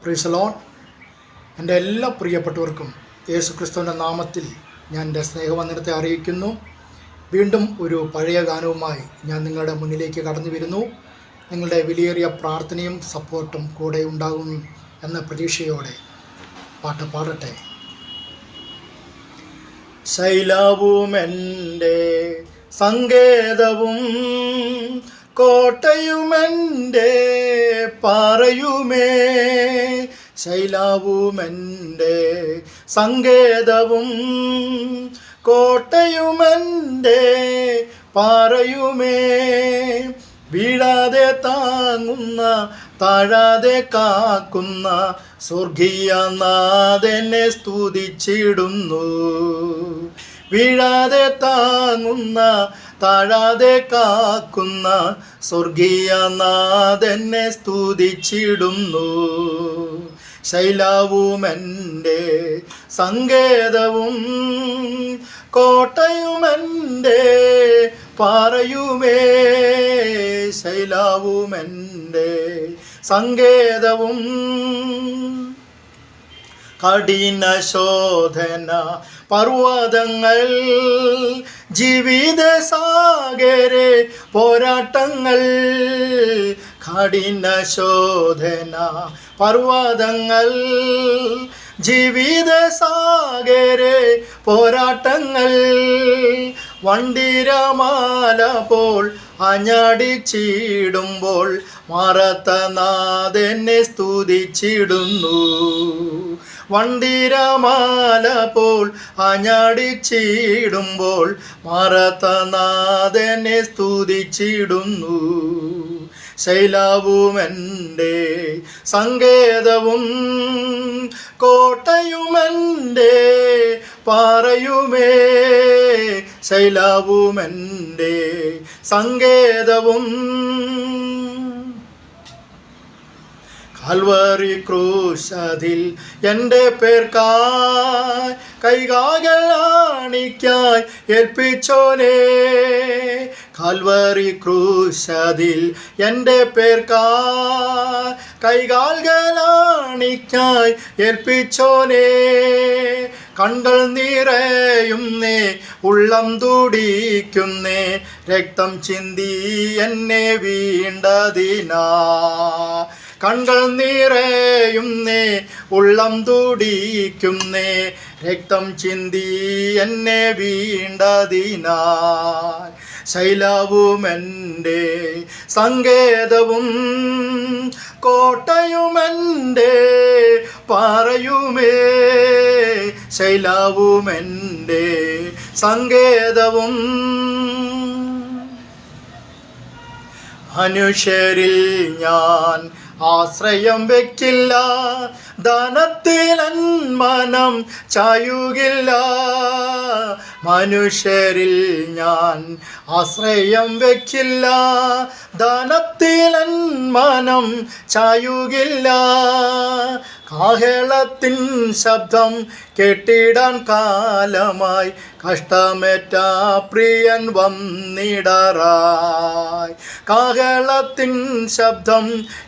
Price the Lord. എൻ്റെ എല്ലാ പ്രിയപ്പെട്ടവർക്കും യേശുക്രിസ്തുവിൻ്റെ നാമത്തിൽ ഞാൻ എൻ്റെ സ്നേഹവന്ദനത്തെ അറിയിക്കുന്നു. വീണ്ടും ഒരു പഴയ ഗാനവുമായി ഞാൻ നിങ്ങളുടെ മുന്നിലേക്ക് കടന്നു വരുന്നു. നിങ്ങളുടെ വിലയേറിയ പ്രാർത്ഥനയും സപ്പോർട്ടും കൂടെ ഉണ്ടാകും എന്ന പ്രതീക്ഷയോടെ പാട്ട് പാടട്ടെ. ശൈലവും എൻ്റെ സങ്കേതവും കോട്ടയുമെൻ്റെ പാറയുമേ, ശൈലവുമെൻ്റെ സങ്കേതവും കോട്ടയുമെൻ്റെ പാറയുമേ, വീഴാതെ താങ്ങുന്ന താഴാതെ കാക്കുന്ന സ്വർഗീയ നാഥനെ സ്തുതിച്ചിടുന്നു. വീഴാതെ താങ്ങുന്ന താഴാതെ കാക്കുന്ന സ്വർഗീയ നാഥനെ സ്തുതിച്ചിടുന്നു. ശൈലവുമെൻ്റെ സങ്കേതവും കോട്ടയുമെൻ്റെ പാറയുമേ, ശൈലവുമെൻ്റെ സങ്കേതവും. കഠിന ശോധന പർവ്വതങ്ങൾ, ജീവിത സാഗരെ പോരാട്ടങ്ങൾ, കഠിന ശോധന പർവ്വതങ്ങൾ, ജീവിത സാഗരെ പോരാട്ടങ്ങൾ, വണ്ടിരമാല പോൽ അഞ്ഞടിച്ചിടുമ്പോൾ മാറാത്ത നാഥനെ സ്തുതിച്ചിടുന്നു. വണ്ടിരമാല പോൽ അഞ്ഞടിച്ചിടുമ്പോൾ മാറാത്ത നാഥനെ സ്തുതിച്ചിടുന്നു. ശൈലവുമെൻ്റെ സങ്കേതവും കോട്ടയുമെൻ്റെ പാറയുമേ, ശൈലവുമെൻ്റെ സങ്കേതവും. കാൽവറി ക്രൂശതിൽ എൻ്റെ പേർക്കായി കൈകാകൾ ആണിക്കായി ഏൽപ്പിച്ചോനേ, കാൽവറി ക്രൂശതിൽ എൻ്റെ പേർക്കായി കൈകാൽകൾ ആണിക്കായി ഏൽപ്പിച്ചോനേ, കണ്കൾ നിറയുന്നേ ഉള്ളം തുടിക്കുന്നേ, രക്തം ചിന്തി എന്നെ വീണ്ടതിനാ, കണ്കൾ നിറയുന്നേ ഉള്ളം തുടിക്കുന്നേ, രക്തം ചിന്തി എന്നെ വീണ്ടതിനാൽ. ശൈലവുമെൻ്റെ സങ്കേതവും കോട്ടയുമെൻ്റെ പാറയുമേ, ശൈലവുമെൻ്റെ സങ്കേതവും. മനുഷ്യരിൽ ഞാൻ ആശ്രയം വയ്ക്കില്ല, ധനത്തിൽ മനം ചായുകില്ല, മനുഷ്യരിൽ ഞാൻ ആശ്രയം വയ്ക്കില്ല, ധനത്തിൽ മനം ചായുകില്ല, കാഹളത്തിൻ ശബ്ദം കേട്ടിടാൻ കാലമായി കഷ്ടമേറ്റ പ്രിയൻ വന്നിടറായി, കാഹളത്തിൻ ശബ്ദം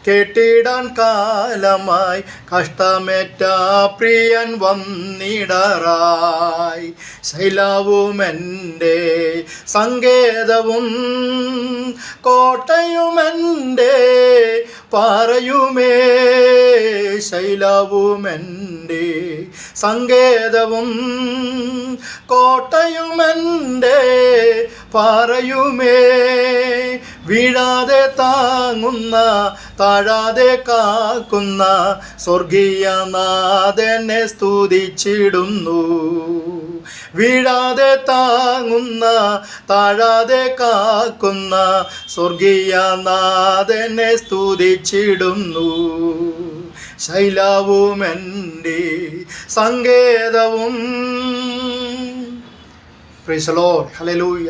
കേട്ടിടാൻ കാലമായി കഷ്ടമേറ്റ പ്രിയൻ വന്നിടറായി. ശൈലവുമെൻ്റെ സങ്കേതവും കോട്ടയുമെൻ്റെ പാറയുമേ, ശൈലവുമെൻ്റെ സങ്കേതവും കോട്ടയുമെൻ്റെ പാറയുമേ, വീഴാതെ താങ്ങുന്ന താഴാതെ കാക്കുന്ന സ്വർഗീയ നാഥനെ സ്തുതിച്ചിടുന്നു. വീഴാതെ താങ്ങുന്ന താഴാതെ കാക്കുന്ന സ്വർഗീയ നാഥനെ സ്തുതിച്ചിടുന്നു. ശൈലവുമെൻ്റെ സങ്കേതവും. Praise the lord. ഹല്ലേലൂയ.